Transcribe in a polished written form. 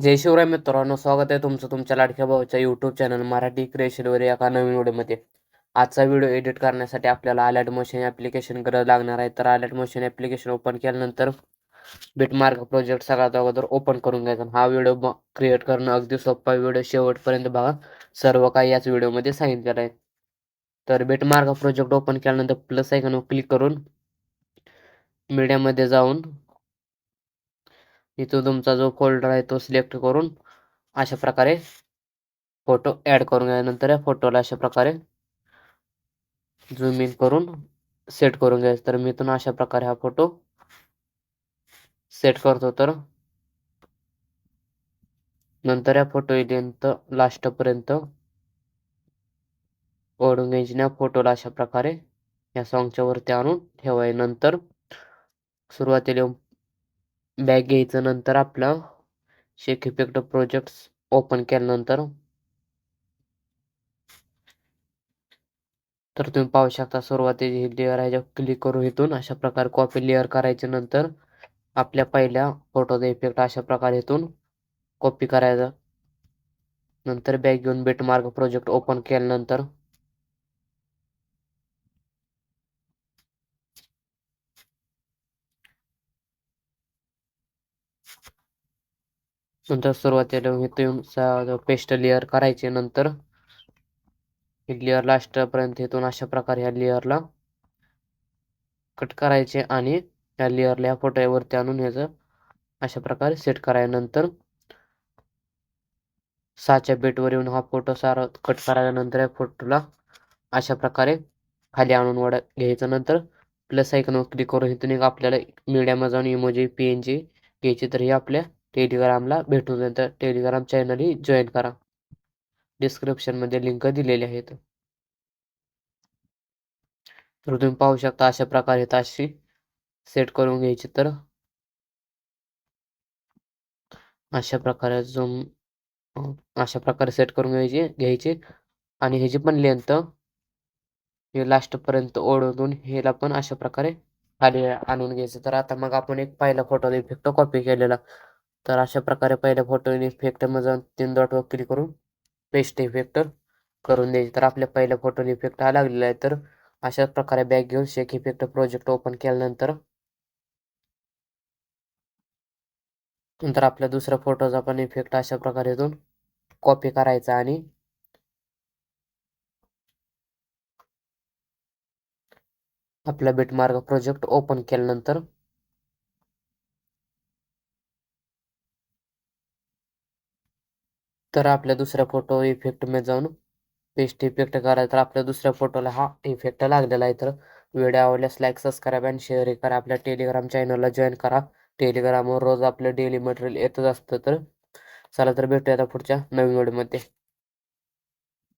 जय शिवराय मित्रांनो, स्वागत आहे तुमचं तुमच्या लाडक्या भाऊच्या यूट्यूब चॅनल मराठी क्रिएशनवर एका नवीन व्हिडिओमध्ये. आजचा व्हिडिओ एडिट करण्यासाठी आपल्याला आलाइट मोशन ॲप्लिकेशन गरज लागणार आहे. तर आलाइट मोशन ॲप्लिकेशन ओपन केल्यानंतर बिटमार्क प्रोजेक्ट सगळ्यात अगोदर ओपन करून घ्यायचा. हा व्हिडिओ क्रिएट करणं अगदी सोपा. व्हिडिओ शेवटपर्यंत बघा, सर्व काही याच व्हिडिओमध्ये सांगितलेलं आहे. तर बिटमार्क प्रोजेक्ट ओपन केल्यानंतर प्लस आयकॉनवर क्लिक करून मीडियामध्ये जाऊन इथं तुमचा जो फोल्डर आहे तो सिलेक्ट करून अशा प्रकारे फोटो ॲड करून घ्यायनंतर या फोटोला अशा प्रकारे झूम इन करून सेट करून घ्यायचं. तर मी इथून अशा प्रकारे हा फोटो सेट करतो. तर नंतर या फोटो इथेपर्यंत लास्टपर्यंत ओढून घ्यायची ना फोटोला अशा प्रकारे या सॉन्गच्या वरती आणून ठेवाय. नंतर सुरुवातीला बॅक घ्यायचं. नंतर आपला शेक इफेक्ट प्रोजेक्ट ओपन केल्यानंतर तर तुम्ही पाहू शकता सुरुवातीची ही लेअर आहे, ज्यावर क्लिक करून इथून अशा प्रकारे कॉपी लेअर करायचे. नंतर आपल्या पहिल्या फोटोचा इफेक्ट अशा प्रकारे इथून कॉपी करायचा. नंतर बॅक घेऊन बिटमार्क प्रोजेक्ट ओपन केल्यानंतर सुरुवातीला इथून पेस्ट लेअर करायचे. नंतर लेअर लास्टपर्यंत इथून अशा प्रकारे ह्या लेअरला कट करायचे आणि या लेअरला या फोटोवरती आणून ह्याचं अशा प्रकारे सेट करायचं. नंतर 6च्या बीटवर येऊन हा फोटो सारा कट करायचा. नंतर या फोटोला अशा प्रकारे खाली आणून घ्यायचं. नंतर प्लस आयकॉनवर क्लिक करून इथून एक आपल्याला मीडियामध्ये जाऊन इमोजी PNG घ्यायची. तर ही आपल्या टेलिग्रामला भेटून जाईल. तर टेलिग्राम चॅनल ही जॉईन करा, डिस्क्रिप्शनमध्ये लिंक दिलेली आहेत. तर तुम्ही पाहू शकता अशा प्रकारे अशी सेट करून घ्यायची. तर अशा प्रकारे अशा प्रकारे सेट करून घ्यायची आणि ह्याची पण लेंथ हे लास्टपर्यंत ओढून ह्याला पण अशा प्रकारे खाली आणून घ्यायचं. तर आता मग आपण एक पहिला फोटो इफेक्ट कॉपी केलेला. तर अशा प्रकारे पहिल्या फोटो इफेक्टमध्ये जाऊन 3 डॉटवर क्लिक करून पेस्ट इफेक्ट करून द्यायचे. तर आपल्या पहिल्या फोटो इफेक्ट हा लागलेला आहे. तर अशाच प्रकारे बॅक घेऊन शेक इफेक्ट प्रोजेक्ट ओपन केल्यानंतर नंतर आपल्या दुसऱ्या फोटोचा पण इफेक्ट अशा प्रकारे इथून कॉपी करायचा आणि आपला बिटमार्क प्रोजेक्ट ओपन केल्यानंतर तर आपल्या दुसऱ्या फोटो इफेक्टमध्ये जाऊन पेस्ट इफेक्ट करायचा. तर आपल्या दुसऱ्या फोटोला हा इफेक्ट लागलेला आहे. तर व्हिडिओ आवडल्यास लाईक, सबस्क्राईब आणि शेअर करा. आपल्या टेलिग्राम चॅनलला जॉईन करा. टेलिग्रामवर रोज आपलं डेली मटेरियल येतच असतं. तर चला तर भेटूया आता पुढच्या नवीन व्हिडिओमध्ये.